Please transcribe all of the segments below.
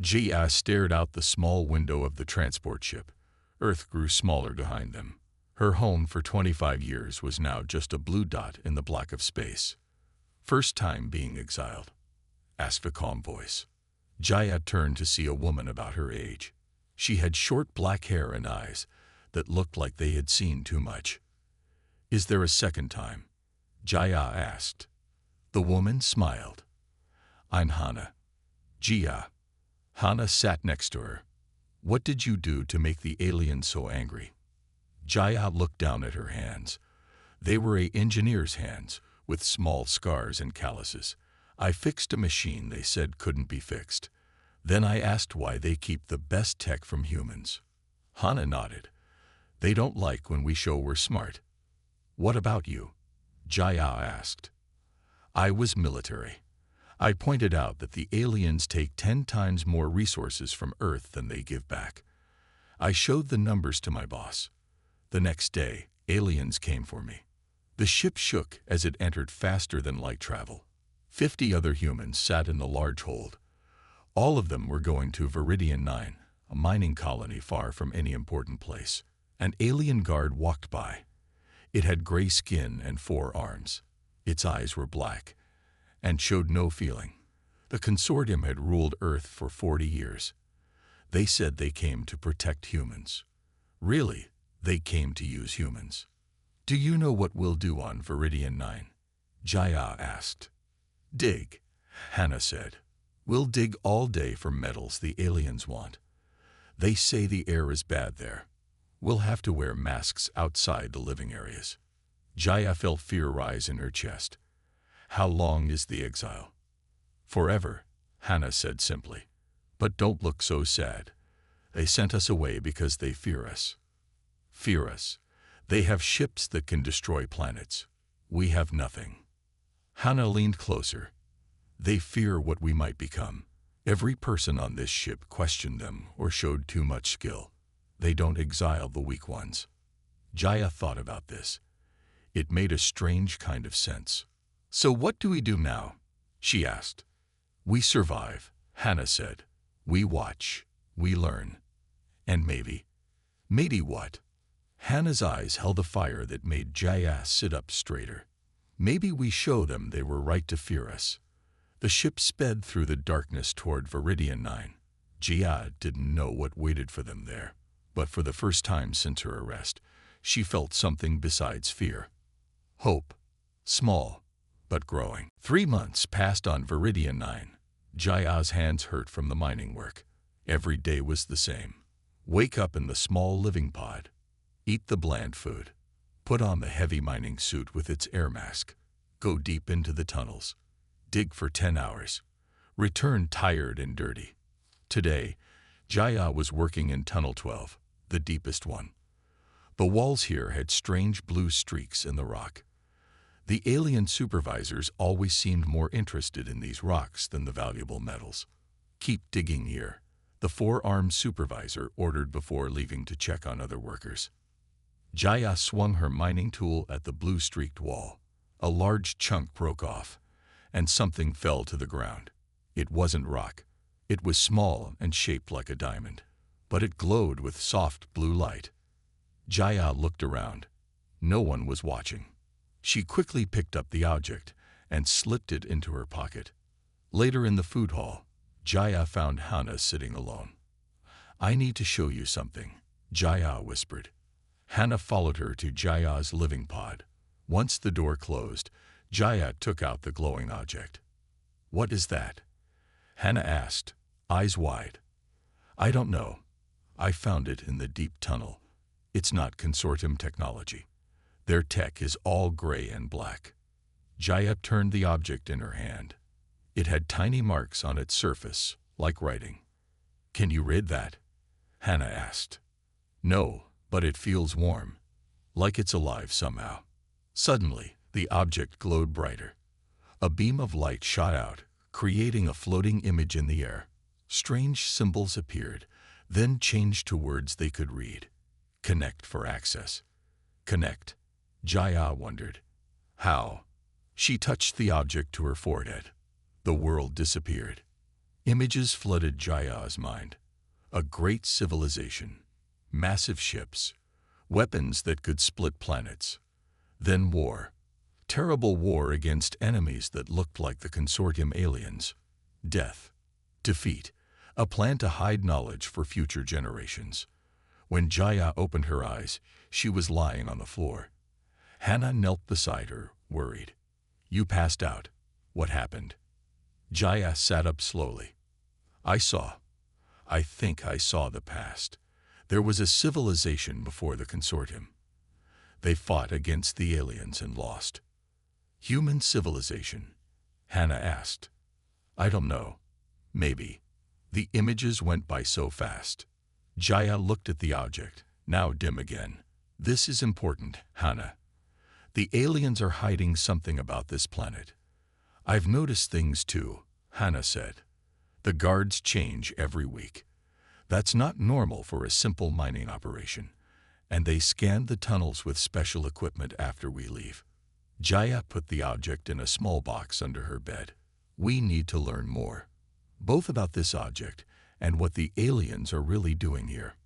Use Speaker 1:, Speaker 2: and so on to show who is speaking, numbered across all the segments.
Speaker 1: Jia stared out the small window of the transport ship. Earth grew smaller behind them. Her home for 25 years was now just a blue dot in the black of space. "First time being exiled?" asked a calm voice. Jia turned to see a woman about her age. She had short black hair and eyes that looked like they had seen too much. "Is there a second time?" Jia asked. The woman smiled. "I'm Hana." "Jia." Hana sat next to her. "What did you do to make the aliens so angry?" Jia looked down at her hands. They were an engineer's hands, with small scars and calluses. "I fixed a machine they said couldn't be fixed. Then I asked why they keep the best tech from humans." Hana nodded. "They don't like when we show we're smart." "What about you?" Jia asked. "I was military. I pointed out that the aliens take 10 times more resources from Earth than they give back. I showed the numbers to my boss. The next day, aliens came for me. The ship shook as it entered faster than light travel. 50 other humans sat in the large hold. All of them were going to Viridian 9, a mining colony far from any important place. An alien guard walked by. It had gray skin and 4 arms. Its eyes were black and showed no feeling. The consortium had ruled Earth for 40 years. They said they came to protect humans. Really, they came to use humans. "Do you know what we'll do on Viridian 9? Jia asked. "Dig," Hana said. "We'll dig all day for metals the aliens want. They say the air is bad there. We'll have to wear masks outside the living areas." Jia felt fear rise in her chest. "How long is the exile?" "Forever," Hana said simply. "But don't look so sad. They sent us away because they fear us." "Fear us? They have ships that can destroy planets. We have nothing." Hana leaned closer. "They fear what we might become. Every person on this ship questioned them or showed too much skill. They don't exile the weak ones." Jia thought about this. It made a strange kind of sense. "So what do we do now?" she asked. "We survive," Hana said. "We watch. We learn. And maybe." "Maybe what?" Hana's eyes held a fire that made Jia sit up straighter. "Maybe we show them they were right to fear us." The ship sped through the darkness toward Viridian 9. Jia didn't know what waited for them there, but for the first time since her arrest, she felt something besides fear. Hope. Small, but growing. 3 months passed on Viridian 9. Jaya's hands hurt from the mining work. Every day was the same. Wake up in the small living pod. Eat the bland food. Put on the heavy mining suit with its air mask. Go deep into the tunnels. Dig for 10 hours. Return tired and dirty. Today, Jaya was working in Tunnel 12, the deepest one. The walls here had strange blue streaks in the rock. The alien supervisors always seemed more interested in these rocks than the valuable metals. "Keep digging here," the 4-armed supervisor ordered before leaving to check on other workers. Jaya swung her mining tool at the blue-streaked wall. A large chunk broke off, and something fell to the ground. It wasn't rock. It was small and shaped like a diamond, but it glowed with soft blue light. Jaya looked around. No one was watching. She quickly picked up the object and slipped it into her pocket. Later in the food hall, Jaya found Hana sitting alone. "I need to show you something," Jaya whispered. Hana followed her to Jaya's living pod. Once the door closed, Jaya took out the glowing object. "What is that?" Hana asked, eyes wide. "I don't know. I found it in the deep tunnel. It's not consortium technology. Their tech is all gray and black." Jaya turned the object in her hand. It had tiny marks on its surface, like writing. "Can you read that?" Hana asked. "No, but it feels warm, like it's alive somehow." Suddenly, the object glowed brighter. A beam of light shot out, creating a floating image in the air. Strange symbols appeared, then changed to words they could read. "Connect for access." "Connect?" Jaya wondered. "How?" She touched the object to her forehead. The world disappeared. Images flooded Jaya's mind. A great civilization, massive ships, weapons that could split planets. Then war. Terrible war against enemies that looked like the consortium aliens. Death. Defeat. A plan to hide knowledge for future generations. When Jaya opened her eyes, she was lying on the floor. Hannah knelt beside her, worried. "You passed out. What happened?" Jaya sat up slowly. I think I saw the past. There was a civilization before the consortium. They fought against the aliens and lost. Human civilization? Hannah asked. "I don't know. Maybe." The images went by so fast. Jaya looked at the object, now dim again. "This is important, Hannah. The aliens are hiding something about this planet." "I've noticed things too," Hannah said. "The guards change every week. That's not normal for a simple mining operation. And they scanned the tunnels with special equipment after we leave." Jaya put the object in a small box under her bed. "We need to learn more, both about this object and what the aliens are really doing here."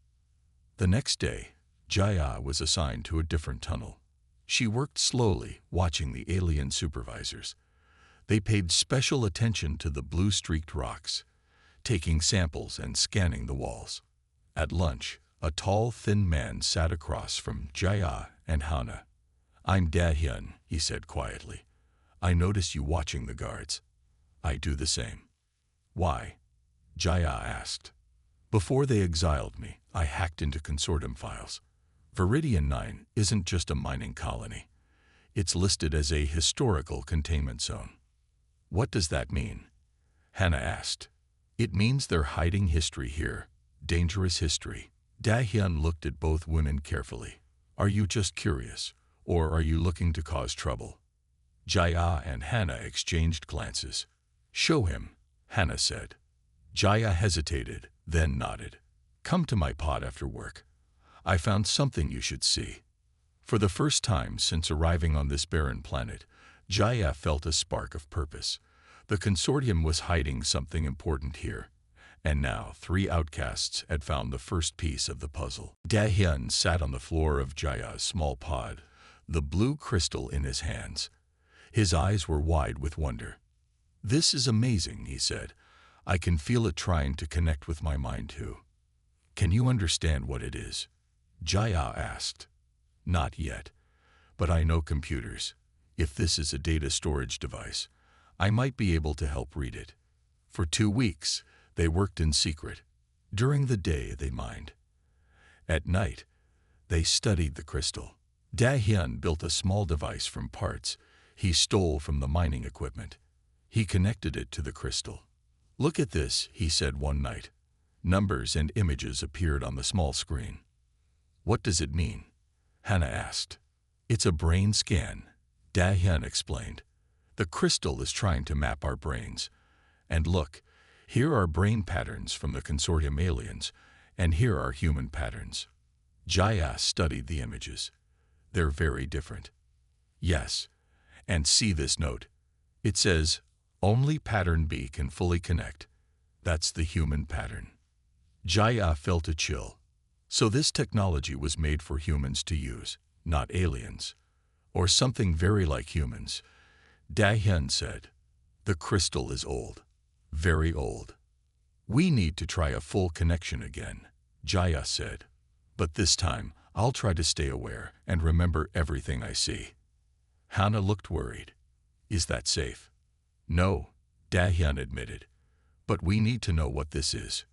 Speaker 1: The next day, Jaya was assigned to a different tunnel. She worked slowly, watching the alien supervisors. They paid special attention to the blue-streaked rocks, taking samples and scanning the walls. At lunch, a tall, thin man sat across from Jaya and Hannah. "I'm Da-hyun," he said quietly. "I notice you watching the guards." "I do the same." "Why?" Jaya asked. "Before they exiled me, I hacked into consortium files. Viridian 9 isn't just a mining colony. It's listed as a historical containment zone." "What does that mean?" Hannah asked. "It means they're hiding history here, dangerous history." Da-hyun looked at both women carefully. "Are you just curious, or are you looking to cause trouble?" Jaya and Hannah exchanged glances. "Show him," Hannah said. Jaya hesitated, then nodded. "Come to my pod after work. I found something you should see." For the first time since arriving on this barren planet, Jaya felt a spark of purpose. The consortium was hiding something important here. And now 3 outcasts had found the first piece of the puzzle. Da-hyun sat on the floor of Jaya's small pod, the blue crystal in his hands. His eyes were wide with wonder. "This is amazing," he said. "I can feel it trying to connect with my mind too." "Can you understand what it is?" Jaya asked. "Not yet, but I know computers. If this is a data storage device, I might be able to help read it." For 2 weeks, they worked in secret. During the day, they mined. At night, they studied the crystal. Da-hyun built a small device from parts he stole from the mining equipment. He connected it to the crystal. "Look at this," he said one night. Numbers and images appeared on the small screen. "What does it mean?" Hannah asked. "It's a brain scan," Da-hyun explained. "The crystal is trying to map our brains. And look, here are brain patterns from the consortium aliens, and here are human patterns." Jaya studied the images. "They're very different." "Yes, and see this note. It says, 'Only pattern B can fully connect.' That's the human pattern." Jaya felt a chill. So this technology was made for humans to use, not aliens. Or something very like humans. Da-hyun said, "The crystal is old. Very old." "We need to try a full connection again," Jaya said. "But this time, I'll try to stay aware and remember everything I see." Hannah looked worried. "Is that safe?" "No," Da-hyun admitted. "But we need to know what this is."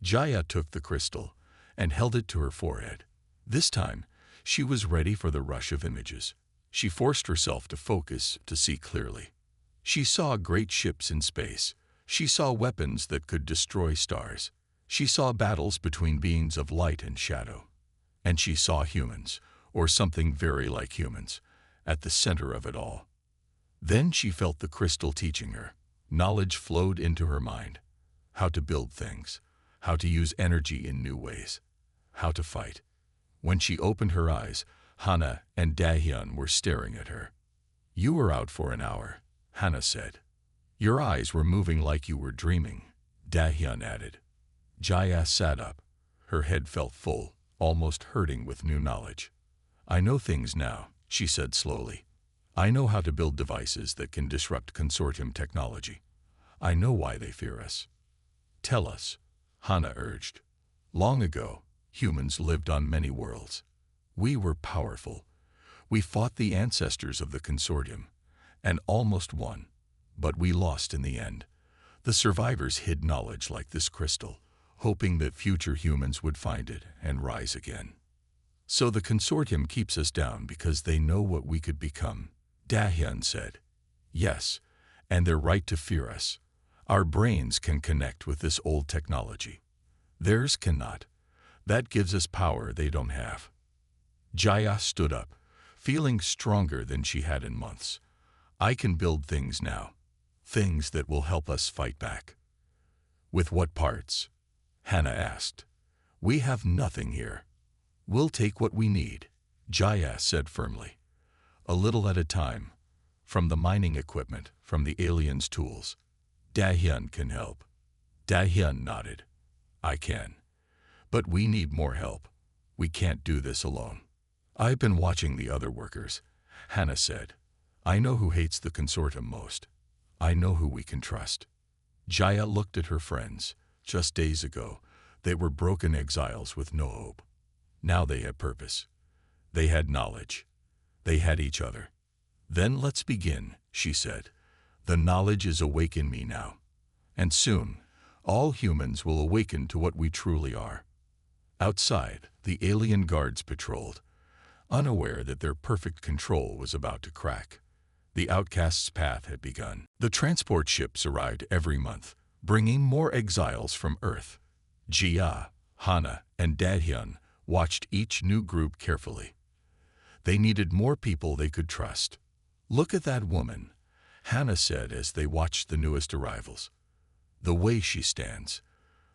Speaker 1: Jaya took the crystal and held it to her forehead. This time, she was ready for the rush of images. She forced herself to focus to see clearly. She saw great ships in space. She saw weapons that could destroy stars. She saw battles between beings of light and shadow. And she saw humans, or something very like humans, at the center of it all. Then she felt the crystal teaching her. Knowledge flowed into her mind. How to build things, how to use energy in new ways, how to fight. When she opened her eyes, Hannah and Da-hyun were staring at her. "You were out for an hour," Hannah said. "Your eyes were moving like you were dreaming," Dahyun added. Jaya sat up. Her head felt full, almost hurting with new knowledge. I know things now, she said slowly. I know how to build devices that can disrupt consortium technology. I know why they fear us. Tell us, Hana urged. Long ago, humans lived on many worlds. We were powerful. We fought the ancestors of the consortium, and almost won, but we lost in the end. The survivors hid knowledge like this crystal, hoping that future humans would find it and rise again. So the consortium keeps us down because they know what we could become, Dahyun said. Yes, and they're right to fear us. Our brains can connect with this old technology. Theirs cannot. That gives us power they don't have. Jaya stood up, feeling stronger than she had in months. I can build things now, things that will help us fight back. With what parts? Hana asked. We have nothing here. We'll take what we need, Jaya said firmly. A little at a time, from the mining equipment, from the aliens' tools. Dahyun can help. Dahyun nodded. I can. But we need more help. We can't do this alone. I've been watching the other workers, Hana said. I know who hates the consortium most. I know who we can trust. Jaya looked at her friends. Just days ago, they were broken exiles with no hope. Now they had purpose. They had knowledge. They had each other. Then let's begin, she said. The knowledge is awake in me now. And soon, all humans will awaken to what we truly are. Outside, the alien guards patrolled, unaware that their perfect control was about to crack. The Outcast's path had begun. The transport ships arrived every month, bringing more exiles from Earth. Jia, Hana, and Dahyun watched each new group carefully. They needed more people they could trust. Look at that woman, Hana said as they watched the newest arrivals. The way she stands,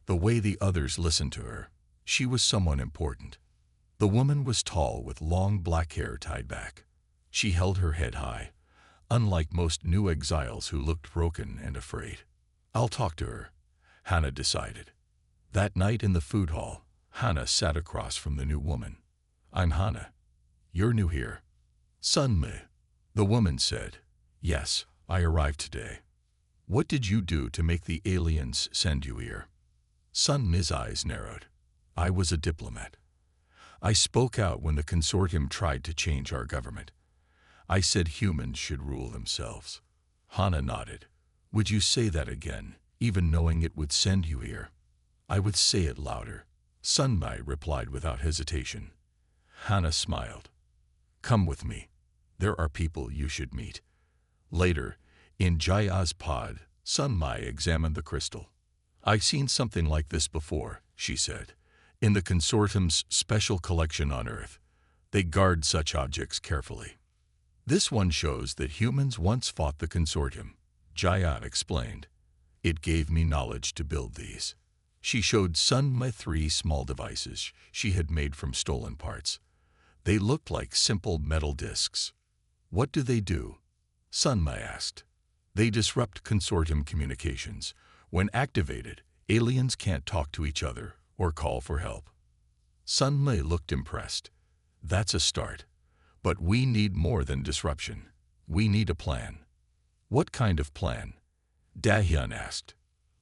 Speaker 1: the way the others listen to her, she was someone important. The woman was tall with long black hair tied back. She held her head high, unlike most new exiles who looked broken and afraid. I'll talk to her, Hana decided. That night in the food hall, Hana sat across from the new woman. I'm Hana. You're new here. Sunmi, the woman said. Yes, I arrived today. What did you do to make the aliens send you here? Sunmi's eyes narrowed. I was a diplomat. I spoke out when the consortium tried to change our government. I said humans should rule themselves. Hana nodded. Would you say that again, even knowing it would send you here? I would say it louder. Sunmi replied without hesitation. Hana smiled. Come with me. There are people you should meet. Later, in Jaya's pod, Sunmi examined the crystal. I've seen something like this before, she said. In the consortium's special collection on Earth, they guard such objects carefully. This one shows that humans once fought the consortium, Jaya explained. It gave me knowledge to build these. She showed Sunmi 3 small devices she had made from stolen parts. They looked like simple metal discs. What do they do? Sunmi asked. They disrupt consortium communications. When activated, aliens can't talk to each other or call for help. Sunmi looked impressed. That's a start. But we need more than disruption. We need a plan. What kind of plan? Dahyun asked.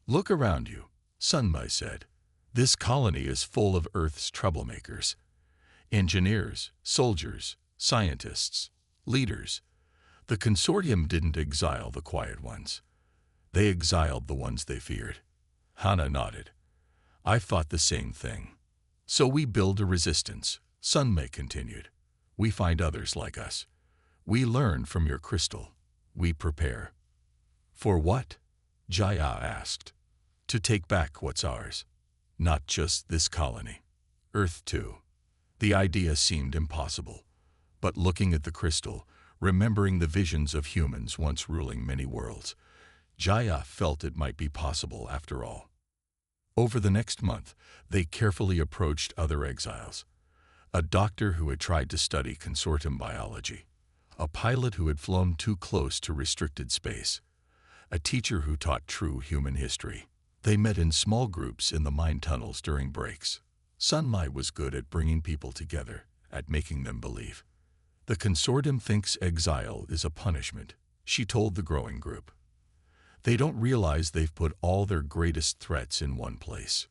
Speaker 1: Look around you, Sunmi said. This colony is full of Earth's troublemakers. Engineers, soldiers, scientists, leaders. The consortium didn't exile the quiet ones. They exiled the ones they feared. Hana nodded. I thought the same thing. So we build a resistance, Sunmi continued. We find others like us. We learn from your crystal. We prepare. For what? Jaya asked. To take back what's ours. Not just this colony. Earth too. The idea seemed impossible. But looking at the crystal, remembering the visions of humans once ruling many worlds, Jaya felt it might be possible after all. Over the next month, they carefully approached other exiles. A doctor who had tried to study consortium biology. A pilot who had flown too close to restricted space. A teacher who taught true human history. They met in small groups in the mine tunnels during breaks. Sun Mai was good at bringing people together, at making them believe. The consortium thinks exile is a punishment, she told the growing group. They don't realize they've put all their greatest threats in one place.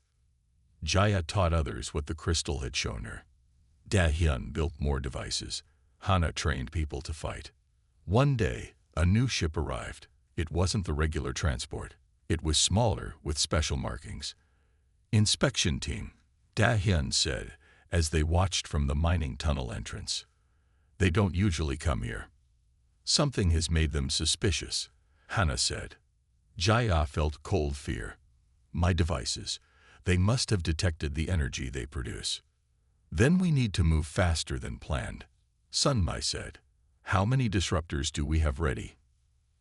Speaker 1: Jaya taught others what the crystal had shown her. Da Hyun built more devices. Hana trained people to fight. One day, a new ship arrived. It wasn't the regular transport. It was smaller with special markings. Inspection team, Da Hyun said as they watched from the mining tunnel entrance. They don't usually come here. Something has made them suspicious, Hana said. Jaya felt cold fear. My devices. They must have detected the energy they produce. Then we need to move faster than planned, Sun Mai said. How many disruptors do we have ready?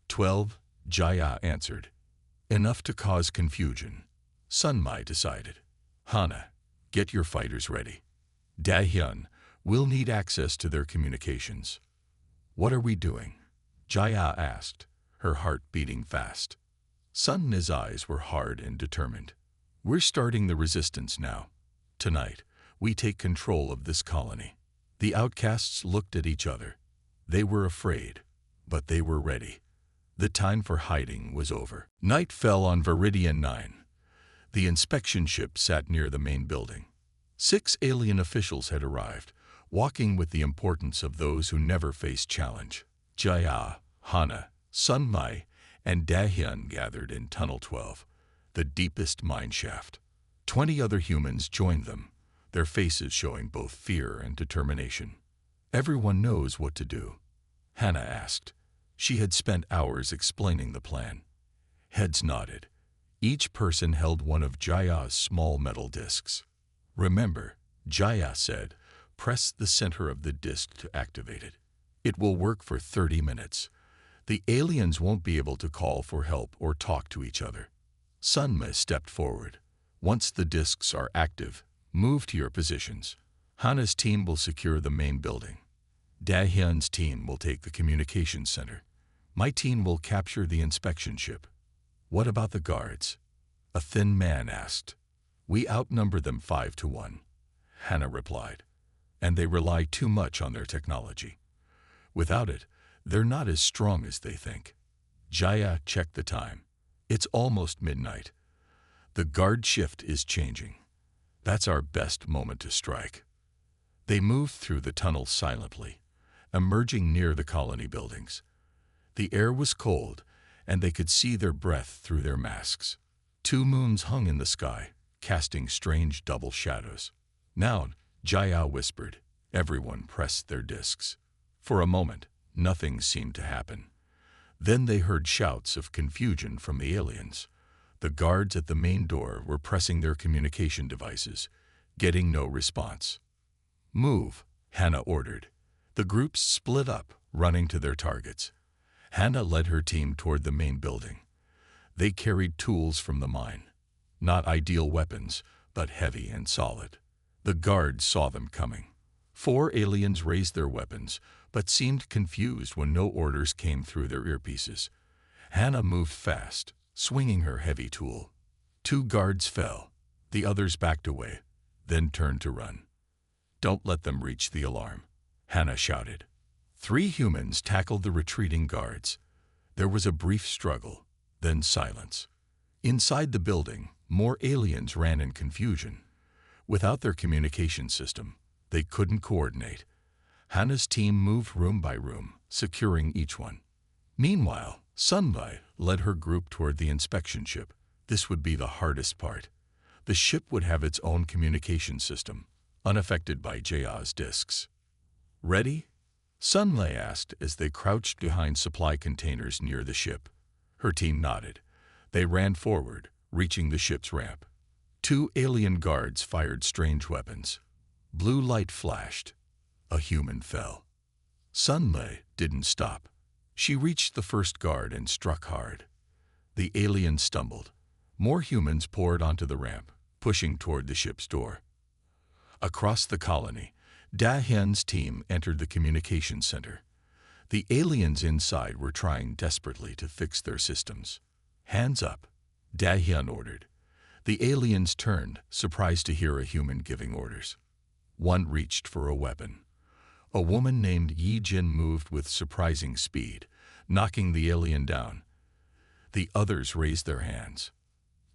Speaker 1: 12, Jaya answered. Enough to cause confusion, Sun Mai decided. Hana, get your fighters ready. Da Hyun, we'll need access to their communications. What are we doing? Jaya asked, her heart beating fast. Sun's eyes were hard and determined. We're starting the resistance now. Tonight, we take control of this colony. The outcasts looked at each other. They were afraid, but they were ready. The time for hiding was over. Night fell on Viridian 9. The inspection ship sat near the main building. 6 alien officials had arrived, walking with the importance of those who never face challenge. Jaya, Hana, Sun Mai, and Da Hyun gathered in Tunnel 12, the deepest mine shaft. 20 other humans joined them, their faces showing both fear and determination. Everyone knows what to do, Hana asked. She had spent hours explaining the plan. Heads nodded. Each person held one of Jaya's small metal discs. Remember, Jaya said, press the center of the disc to activate it. It will work for 30 minutes. The aliens won't be able to call for help or talk to each other. Sunma stepped forward. Once the discs are active, move to your positions. Hana's team will secure the main building. Da Hyun's team will take the communications center. My team will capture the inspection ship. What about the guards? A thin man asked. We outnumber them 5-1, Hana replied. And they rely too much on their technology. Without it, they're not as strong as they think. Jaya checked the time. It's almost midnight. The guard shift is changing. That's our best moment to strike. They moved through the tunnel silently, emerging near the colony buildings. The air was cold, and they could see their breath through their masks. 2 moons hung in the sky, casting strange double shadows. Now, Jaya whispered. Everyone pressed their discs. For a moment, nothing seemed to happen. Then they heard shouts of confusion from the aliens. The guards at the main door were pressing their communication devices, getting no response. Move, Hana ordered. The groups split up, running to their targets. Hana led her team toward the main building. They carried tools from the mine. Not ideal weapons, but heavy and solid. The guards saw them coming. 4 aliens raised their weapons, but seemed confused when no orders came through their earpieces. Hana moved fast, swinging her heavy tool. 2 guards fell. The others backed away, then turned to run. Don't let them reach the alarm, Hana shouted. 3 humans tackled the retreating guards. There was a brief struggle, then silence. Inside the building, more aliens ran in confusion. Without their communication system, they couldn't coordinate. Hana's team moved room by room, securing each one. Meanwhile, Sunbai led her group toward the inspection ship. This would be the hardest part. The ship would have its own communication system, unaffected by Jaya's discs. Ready? Sunlay asked as they crouched behind supply containers near the ship. Her team nodded. They ran forward, reaching the ship's ramp. 2 alien guards fired strange weapons. Blue light flashed. A human fell. Sunlay didn't stop. She reached the first guard and struck hard. The alien stumbled. More humans poured onto the ramp, pushing toward the ship's door. Across the colony, Da Hyun's team entered the communications center. The aliens inside were trying desperately to fix their systems. Hands up, Da Hyun ordered. The aliens turned, surprised to hear a human giving orders. One reached for a weapon. A woman named Yi Jin moved with surprising speed, knocking the alien down. The others raised their hands.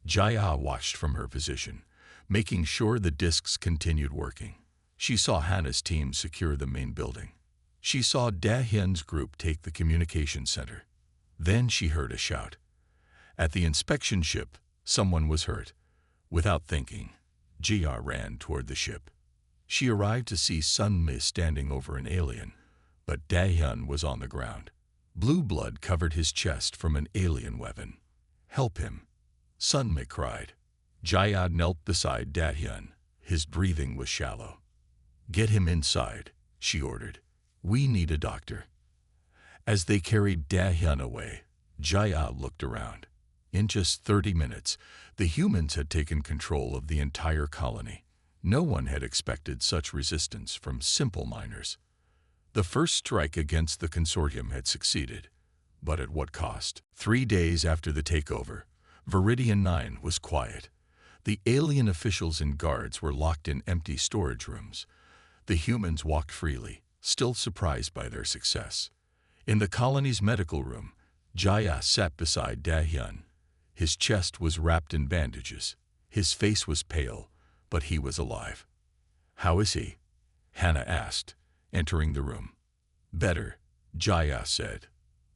Speaker 1: Jaya watched from her position, making sure the discs continued working. She saw Hannah's team secure the main building. She saw Da Hyun's group take the communication center. Then she heard a shout. At the inspection ship, someone was hurt. Without thinking, Jia ran toward the ship. She arrived to see Sun Mi standing over an alien, but Da Hyun was on the ground. Blue blood covered his chest from an alien weapon. "Help him," Sun Mi cried. Jia knelt beside Da Hyun. His breathing was shallow. "Get him inside," she ordered. "We need a doctor." As they carried Da Hyun away, Jia looked around. In just 30 minutes, the humans had taken control of the entire colony. No one had expected such resistance from simple miners. The first strike against the consortium had succeeded, but at what cost? 3 days after the takeover, Viridian 9 was quiet. The alien officials and guards were locked in empty storage rooms. The humans walked freely, still surprised by their success. In the colony's medical room, Jaya sat beside Da Hyun. His chest was wrapped in bandages. His face was pale, but he was alive. "How is he?" Hannah asked, entering the room. "Better," Jaya said.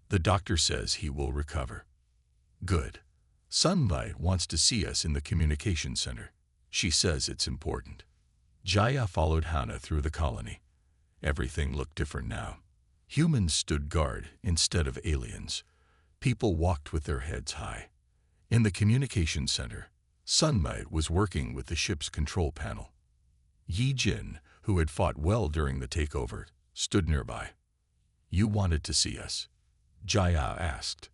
Speaker 1: "The doctor says he will recover." "Good. Sun Mi wants to see us in the communication center. She says it's important." Jaya followed Hannah through the colony. Everything looked different now. Humans stood guard instead of aliens. People walked with their heads high. In the communication center, Sun Mi was working with the ship's control panel. Yi Jin, who had fought well during the takeover, stood nearby. "You wanted to see us?" Jaya asked.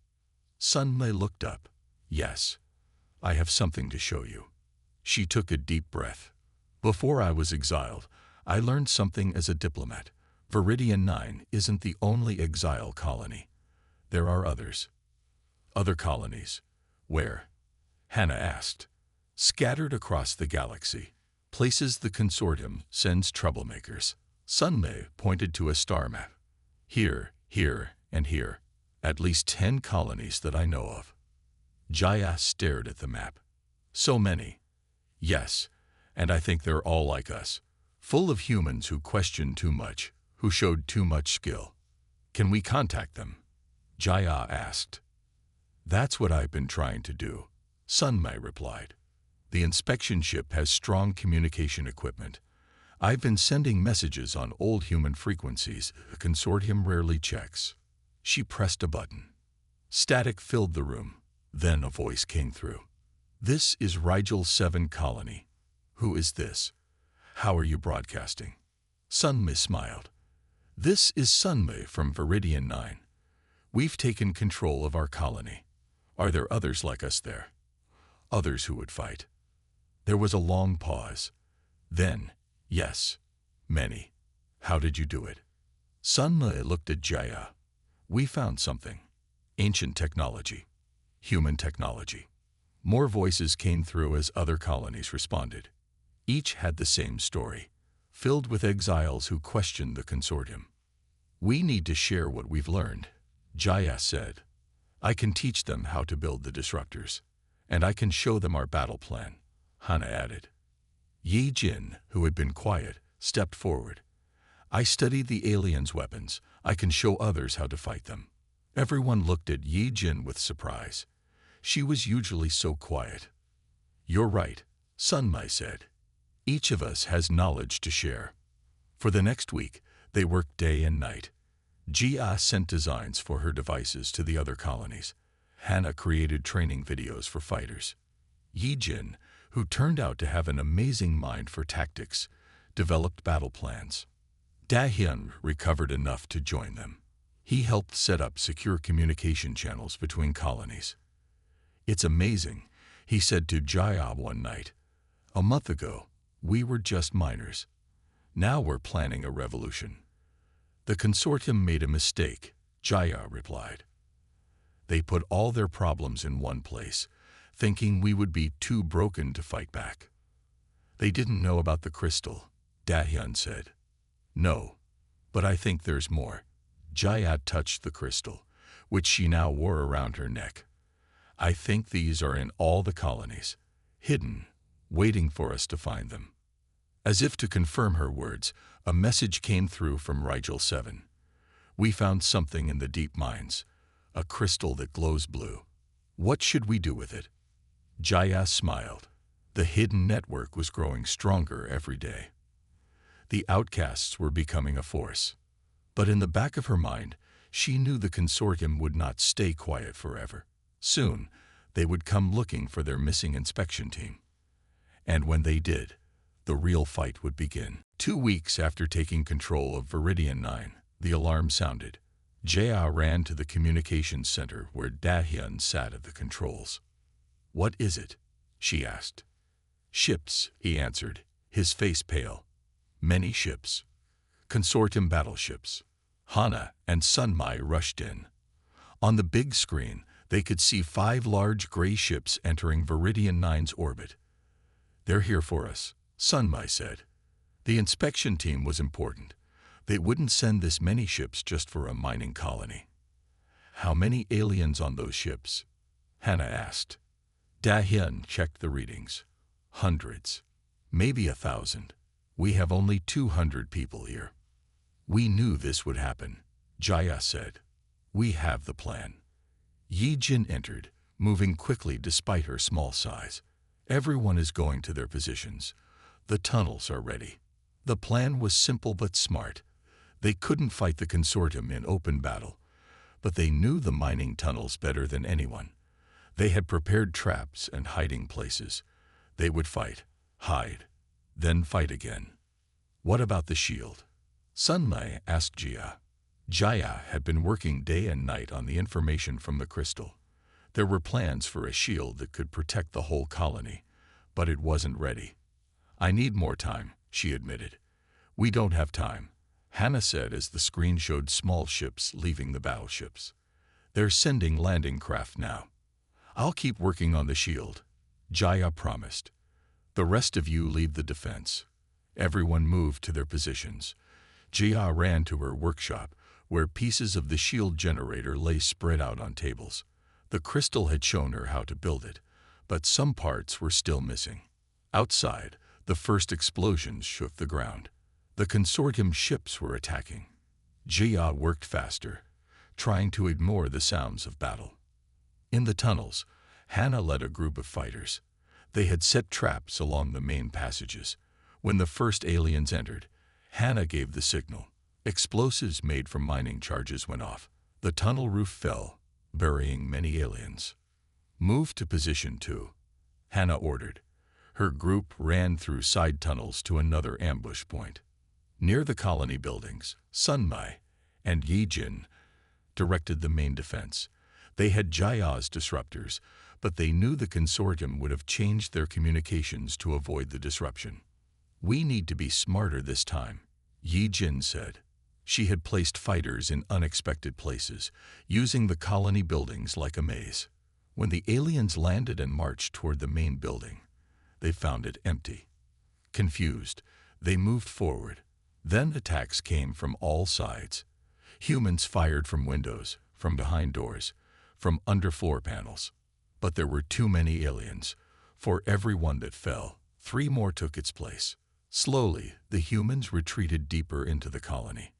Speaker 1: Sun Mi looked up. "Yes. I have something to show you." She took a deep breath. "Before I was exiled, I learned something as a diplomat. Viridian 9 isn't the only exile colony. There are others." "Other colonies? Where?" Hannah asked. "Scattered across the galaxy. Places the consortium sends troublemakers." Sun Mi pointed to a star map. "Here, here, and here. At least 10 colonies that I know of." Jaya stared at the map. "So many." "Yes, and I think they're all like us. Full of humans who questioned too much, who showed too much skill." "Can we contact them?" Jaya asked. "That's what I've been trying to do," Sun Mi replied. "The inspection ship has strong communication equipment. I've been sending messages on old human frequencies the consortium rarely checks." She pressed a button. Static filled the room. Then a voice came through. "This is Rigel 7 Colony. Who is this? How are you broadcasting?" Sun Mi smiled. "This is Sun Mi from Viridian 9. We've taken control of our colony. Are there others like us there? Others who would fight?" There was a long pause. Then, "Yes, many." "How did you do it?" Sun Mi looked at Jaya. "We found something. Ancient technology. Human technology." More voices came through as other colonies responded. Each had the same story, filled with exiles who questioned the consortium. "We need to share what we've learned," Jaya said. "I can teach them how to build the disruptors, and I can show them our battle plan," Hannah added. Yi Jin, who had been quiet, stepped forward. "I studied the aliens' weapons. I can show others how to fight them." Everyone looked at Yi Jin with surprise. She was usually so quiet. "You're right," Sun Mi said. "Each of us has knowledge to share." For the next week, they worked day and night. Jia sent designs for her devices to the other colonies. Hannah created training videos for fighters. Yi Jin, who turned out to have an amazing mind for tactics, developed battle plans. Da Hyun recovered enough to join them. He helped set up secure communication channels between colonies. "It's amazing," he said to Jaya one night. "A month ago, we were just miners. Now we're planning a revolution." "The consortium made a mistake," Jaya replied. "They put all their problems in one place. thinking we would be too broken to fight back. They didn't know about the crystal, Dahyun said. No, but I think there's more. Jaya touched the crystal, which she now wore around her neck. I think these are in all the colonies, hidden, waiting for us to find them. As if to confirm her words, a message came through from Rigel 7. We found something in the deep mines, a crystal that glows blue. What should we do with it? Jaya smiled. The hidden network was growing stronger every day. The outcasts were becoming a force. But in the back of her mind, she knew the consortium would not stay quiet forever. Soon, they would come looking for their missing inspection team. And when they did, the real fight would begin. 2 weeks after taking control of Viridian 9, the alarm sounded. Jaya ran to the communications center where Dahyun sat at the controls. What is it? She asked. Ships, he answered, his face pale. Many ships. Consortium battleships. Hana and Sunmai rushed in. On the big screen, they could see 5 large gray ships entering Viridian 9's orbit. They're here for us, Sunmai said. The inspection team was important. They wouldn't send this many ships just for a mining colony. How many aliens on those ships? Hana asked. Dahyun checked the readings. Hundreds. Maybe 1,000. We have only 200 people here. We knew this would happen, Jaya said. We have the plan. Yi-Jin entered, moving quickly despite her small size. Everyone is going to their positions. The tunnels are ready. The plan was simple but smart. They couldn't fight the consortium in open battle, but they knew the mining tunnels better than anyone. They had prepared traps and hiding places. They would fight, hide, then fight again. What about the shield? Sunmai asked Jia. Jaya had been working day and night on the information from the crystal. There were plans for a shield that could protect the whole colony, but it wasn't ready. I need more time, she admitted. We don't have time, Hana said as the screen showed small ships leaving the battleships. They're sending landing craft now. I'll keep working on the shield, Jaya promised. The rest of you lead the defense. Everyone moved to their positions. Jia ran to her workshop, where pieces of the shield generator lay spread out on tables. The crystal had shown her how to build it, but some parts were still missing. Outside, the first explosions shook the ground. The consortium ships were attacking. Jia worked faster, trying to ignore the sounds of battle. In the tunnels, Hana led a group of fighters. They had set traps along the main passages. When the first aliens entered, Hana gave the signal. Explosives made from mining charges went off. The tunnel roof fell, burying many aliens. Move to position 2, Hana ordered. Her group ran through side tunnels to another ambush point. Near the colony buildings, Sunmai and Yi-Jin directed the main defense. They had Jaya's disruptors, but they knew the consortium would have changed their communications to avoid the disruption. We need to be smarter this time, Yi-Jin said. She had placed fighters in unexpected places, using the colony buildings like a maze. When the aliens landed and marched toward the main building, they found it empty. Confused, they moved forward. Then attacks came from all sides. Humans fired from windows, from behind doors, from under floor panels. But there were too many aliens. For every one that fell, 3 more took its place. Slowly, the humans retreated deeper into the colony.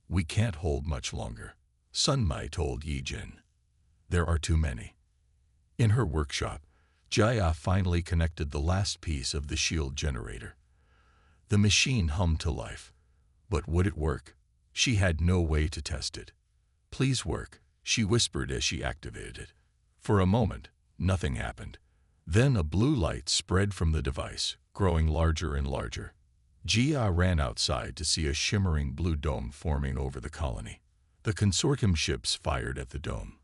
Speaker 1: We can't hold much longer, Sunmai told Yi-Jin. There are too many. In her workshop, Jaya finally connected the last piece of the shield generator. The machine hummed to life. But would it work? She had no way to test it. Please work, she whispered as she activated it. For a moment, nothing happened. Then a blue light spread from the device, growing larger and larger. Jia ran outside to see a shimmering blue dome forming over the colony. The consortium ships fired at the dome.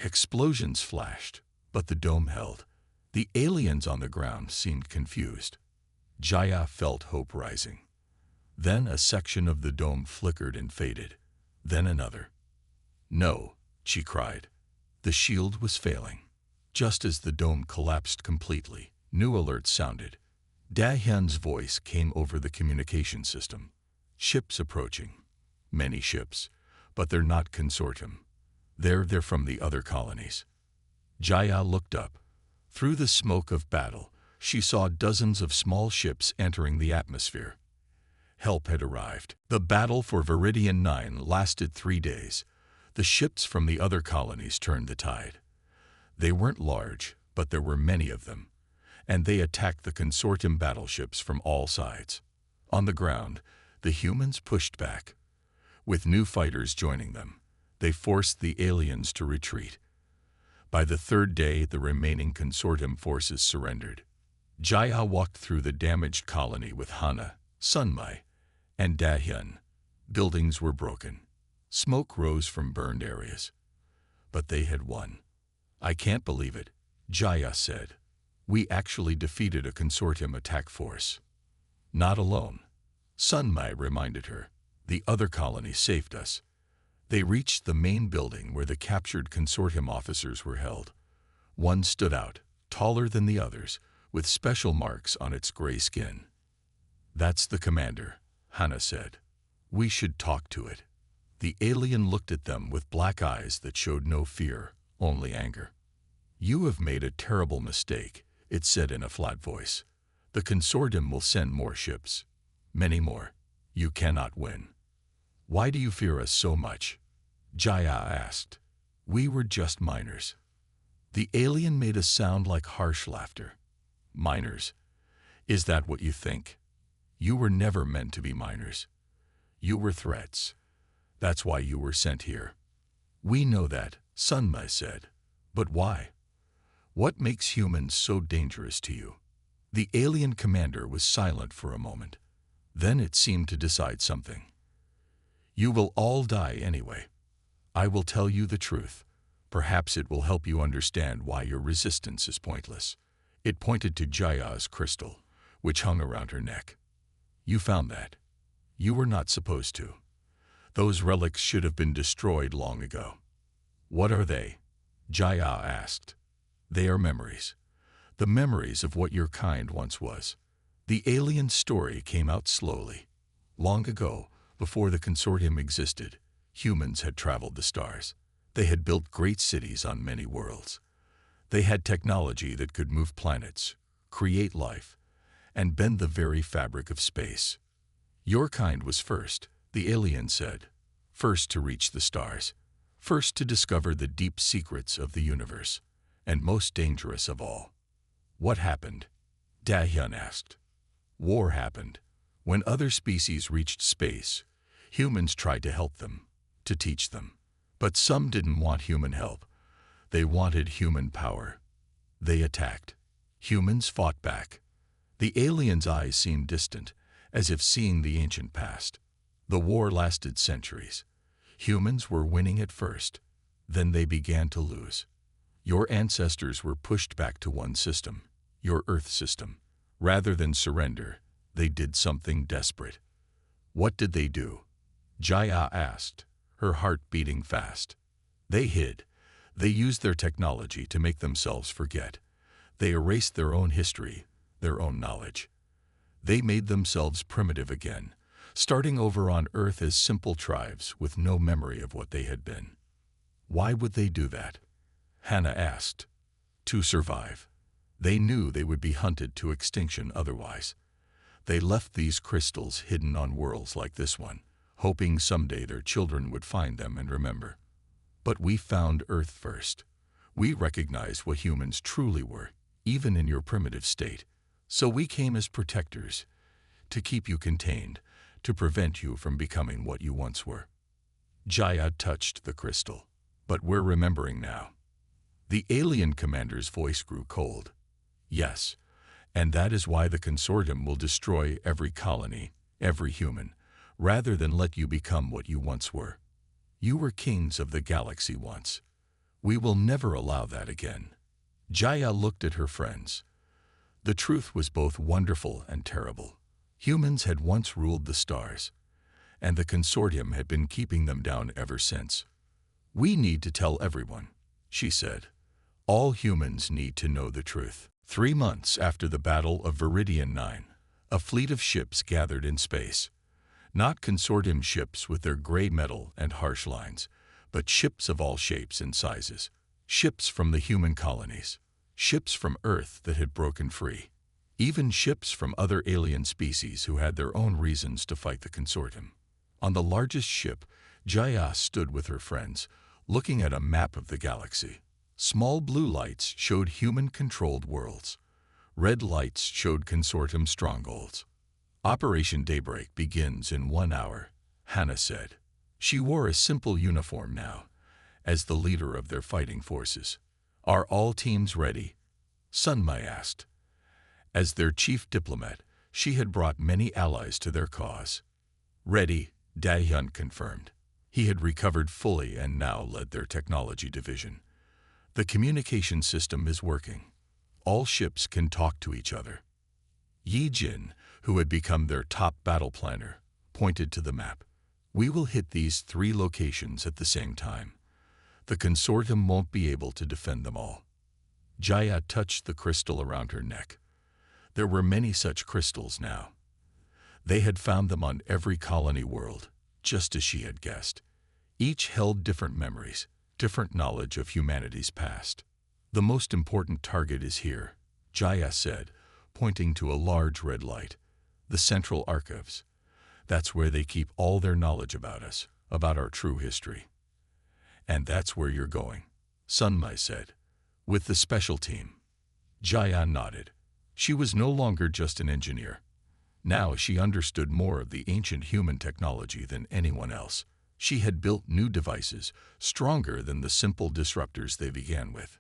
Speaker 1: Explosions flashed, but the dome held. The aliens on the ground seemed confused. Jaya felt hope rising. Then a section of the dome flickered and faded. Then another. No, she cried. The shield was failing. Just as the dome collapsed completely, new alerts sounded. Da-hyun's voice came over the communication system. Ships approaching. Many ships, but they're not consortium. They're from the other colonies. Jaya looked up. Through the smoke of battle, she saw dozens of small ships entering the atmosphere. Help had arrived. The battle for Viridian 9 lasted 3 days. The ships from the other colonies turned the tide. They weren't large, but there were many of them, and they attacked the consortium battleships from all sides. On the ground, the humans pushed back. With new fighters joining them, they forced the aliens to retreat. By the 3rd day, the remaining consortium forces surrendered. Jaya walked through the damaged colony with Hana, Sunmai, and Da-hyun. Buildings were broken. Smoke rose from burned areas. But they had won. "I can't believe it," Jaya said. "We actually defeated a consortium attack force." "Not alone," Sunmai reminded her. "The other colony saved us." They reached the main building where the captured consortium officers were held. One stood out, taller than the others, with special marks on its gray skin. "That's the commander," Hana said. "We should talk to it." The alien looked at them with black eyes that showed no fear, only anger. "You have made a terrible mistake," it said in a flat voice. "The consortium will send more ships. Many more. You cannot win." "Why do you fear us so much?" Jaya asked. "We were just miners." The alien made a sound like harsh laughter. "Miners? Is that what you think? You were never meant to be miners. You were threats. That's why you were sent here." "We know that," Sunmai said. "But why? What makes humans so dangerous to you?" The alien commander was silent for a moment. Then it seemed to decide something. "You will all die anyway. I will tell you the truth. Perhaps it will help you understand why your resistance is pointless." It pointed to Jaya's crystal, which hung around her neck. "You found that. You were not supposed to. Those relics should have been destroyed long ago." "What are they?" Jaya asked. "They are memories. The memories of what your kind once was." The alien story came out slowly. Long ago, before the consortium existed, humans had traveled the stars. They had built great cities on many worlds. They had technology that could move planets, create life, and bend the very fabric of space. "Your kind was first," the alien said. "First to reach the stars. First to discover the deep secrets of the universe. And most dangerous of all." "What happened?" Da-hyun asked. "War happened. When other species reached space, humans tried to help them, to teach them. But some didn't want human help. They wanted human power. They attacked. Humans fought back." The alien's eyes seemed distant, as if seeing the ancient past. "The war lasted centuries. Humans were winning at first. Then they began to lose. Your ancestors were pushed back to one system, your Earth system. Rather than surrender, they did something desperate." "What did they do?" Jaya asked, her heart beating fast. "They hid. They used their technology to make themselves forget. They erased their own history, their own knowledge. They made themselves primitive again, starting over on Earth as simple tribes with no memory of what they had been." "Why would they do that?" Hana asked. "To survive. They knew they would be hunted to extinction otherwise. They left these crystals hidden on worlds like this one, hoping someday their children would find them and remember. But we found Earth first. We recognized what humans truly were, even in your primitive state. So we came as protectors, to keep you contained, to prevent you from becoming what you once were." Jaya touched the crystal. "But we're remembering now." The alien commander's voice grew cold. "Yes, and that is why the consortium will destroy every colony, every human, rather than let you become what you once were. You were kings of the galaxy once. We will never allow that again." Jaya looked at her friends. The truth was both wonderful and terrible. Humans had once ruled the stars, and the consortium had been keeping them down ever since. "We need to tell everyone," she said. All humans need to know the truth. 3 months after the Battle of Viridian 9, a fleet of ships gathered in space. Not consortium ships with their gray metal and harsh lines, but ships of all shapes and sizes. Ships from the human colonies. Ships from Earth that had broken free. Even ships from other alien species who had their own reasons to fight the consortium. On the largest ship, Jaya stood with her friends, looking at a map of the galaxy. Small blue lights showed human-controlled worlds. Red lights showed consortium strongholds. Operation Daybreak begins in 1 hour, Hannah said. She wore a simple uniform now, as the leader of their fighting forces. Are all teams ready? Sunmai asked. As their chief diplomat, she had brought many allies to their cause. Ready, Dahyun confirmed. He had recovered fully and now led their technology division. The communication system is working. All ships can talk to each other. Yi Jin, who had become their top battle planner, pointed to the map. We will hit these 3 locations at the same time. The consortium won't be able to defend them all. Jaya touched the crystal around her neck. There were many such crystals now. They had found them on every colony world, just as she had guessed. Each held different memories, different knowledge of humanity's past. The most important target is here, Jaya said, pointing to a large red light. The Central Archives. That's where they keep all their knowledge about us, about our true history. And that's where you're going, Sunmai said. With the special team. Jaya nodded. She was no longer just an engineer. Now she understood more of the ancient human technology than anyone else. She had built new devices, stronger than the simple disruptors they began with.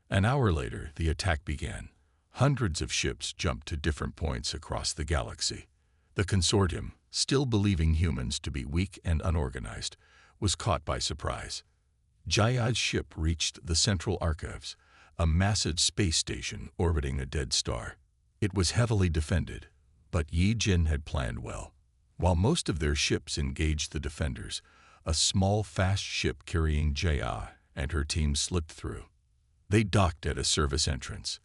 Speaker 1: An hour later, the attack began. Hundreds of ships jumped to different points across the galaxy. The consortium, still believing humans to be weak and unorganized, was caught by surprise. Jaya's ship reached the Central Archives, a massive space station orbiting a dead star. It was heavily defended, but Yi Jin had planned well. While most of their ships engaged the defenders, a small, fast ship carrying Jaya and her team slipped through. They docked at a service entrance.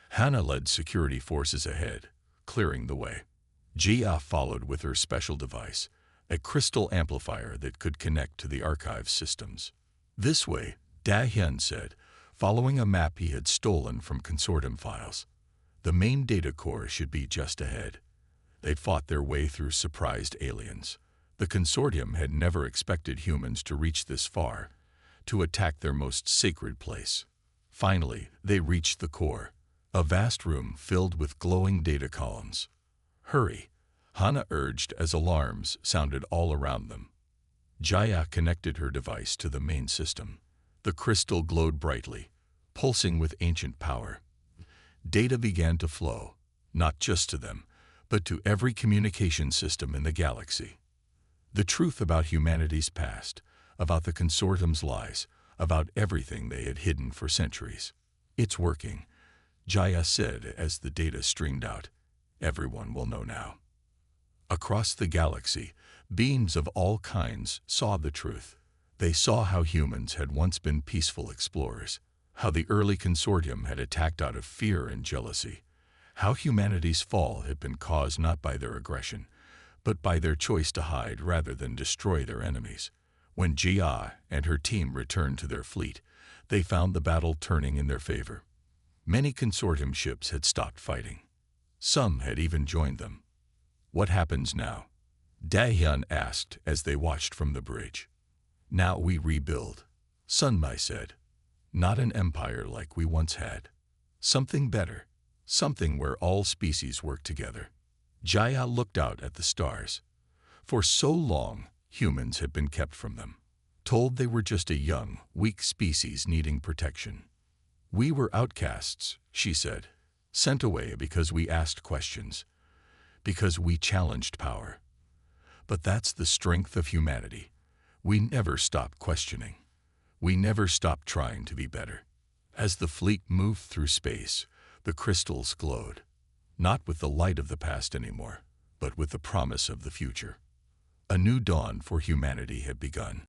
Speaker 1: Hannah led security forces ahead, clearing the way. Jia followed with her special device, a crystal amplifier that could connect to the archive systems. This way, Dahyun said, following a map he had stolen from consortium files. The main data core should be just ahead. They fought their way through surprised aliens. The consortium had never expected humans to reach this far, to attack their most sacred place. Finally, they reached the core, a vast room filled with glowing data columns. Hurry, Hannah urged as alarms sounded all around them. Jaya connected her device to the main system. The crystal glowed brightly, pulsing with ancient power. Data began to flow, not just to them, but to every communication system in the galaxy. The truth about humanity's past, about the consortium's lies, about everything they had hidden for centuries. It's working, Jaya said as the data streamed out. Everyone will know now. Across the galaxy, beings of all kinds saw the truth. They saw how humans had once been peaceful explorers, how the early consortium had attacked out of fear and jealousy, how humanity's fall had been caused not by their aggression, but by their choice to hide rather than destroy their enemies. When Jia and her team returned to their fleet, they found the battle turning in their favor. Many consortium ships had stopped fighting. Some had even joined them. What happens now? Dahyun asked as they watched from the bridge. Now we rebuild, Sunmai said. Not an empire like we once had. Something better, something where all species work together. Jaya looked out at the stars. For so long, humans had been kept from them, told they were just a young, weak species needing protection. We were outcasts, she said, sent away because we asked questions, because we challenged power. But that's the strength of humanity. We never stopped questioning. We never stopped trying to be better. As the fleet moved through space, the crystals glowed, not with the light of the past anymore, but with the promise of the future. A new dawn for humanity had begun.